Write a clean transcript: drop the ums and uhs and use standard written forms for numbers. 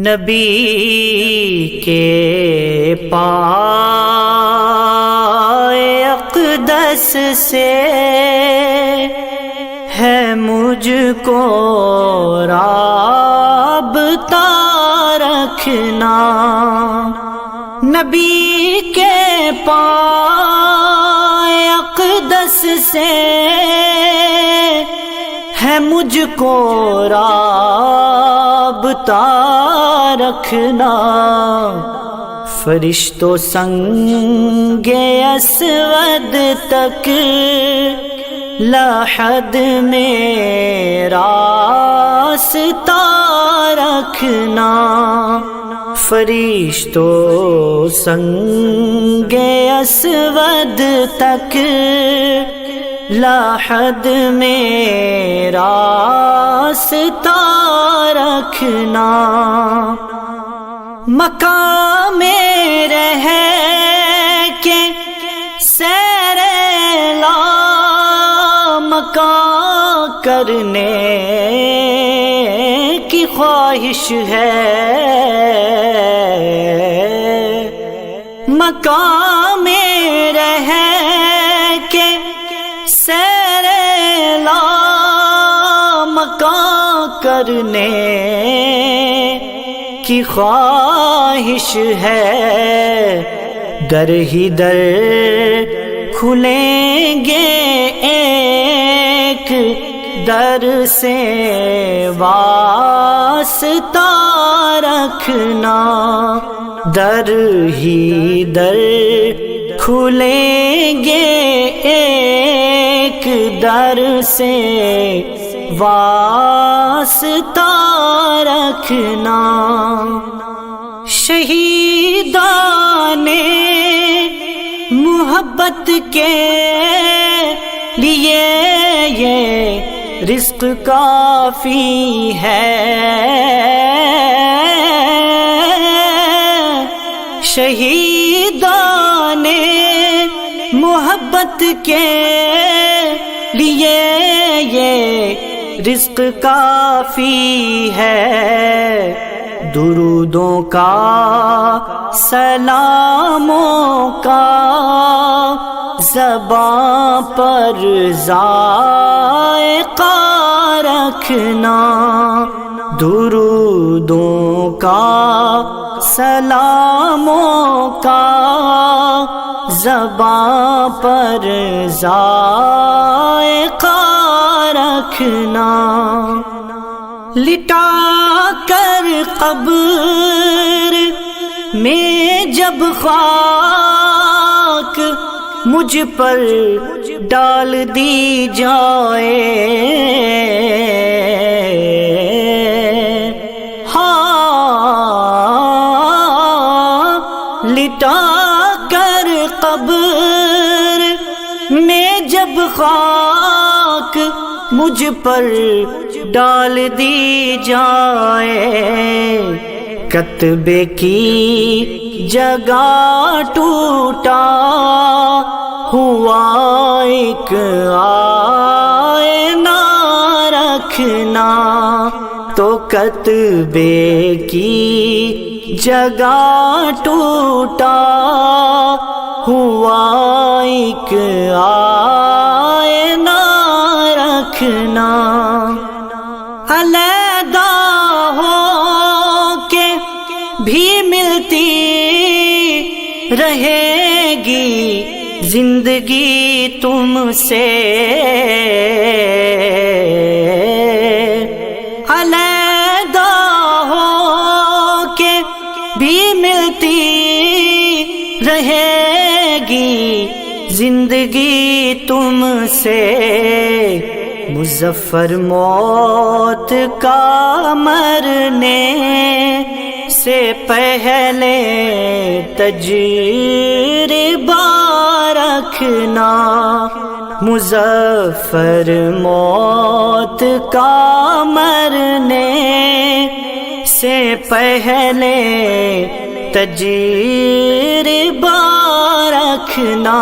نبی کے پائے اقدس سے ہے مجھ کو رابطہ رکھنا، نبی کے پائے اقدس سے ہے مجھ کو رابطہ رکھنا، فرشتوں سنگ اسود تک لحد میں راستہ رکھنا، فرشتوں سنگ اسود تک لحد میں راستہ رکھنا، مقام رہ کے سیر لا مکان کرنے کی خواہش ہے، مقام رہ کے سیر لا مکان کرنے کی خواہش ہے، در ہی در کھلیں گے ایک در سے واسطہ رکھنا، در ہی در کھلیں گے ایک در سے واسطہ رکھنا، شہیدان محبت کے لیے یہ رزق کافی ہے، شہیدان محبت کے لیے یہ رزق کافی ہے، درودوں کا سلاموں کا زباں پر ذائقہ رکھنا، درودوں کا سلاموں کا زباں پر ذائقہ رکھنا، لٹا کر قبر میں جب خاک مجھ پر ڈال دی جائے، لٹا کر قبر میں جب خاک مجھ پر ڈال دی جائے، کتبے کی جگہ ٹوٹا ہوا ایک آئینہ رکھنا، تو کتبے کی جگہ ٹوٹا ہوا ایک آئینہ رکھنا، علیحدہ ہو کے بھی ملتی رہے گی زندگی تم سے، علیحدہ ہو کے بھی ملتی رہے گی زندگی تم سے، مظفر موت کا مرنے سے پہلے تجربہ رکھنا، مظفر موت کا مرنے سے پہلے تجربہ رکھنا،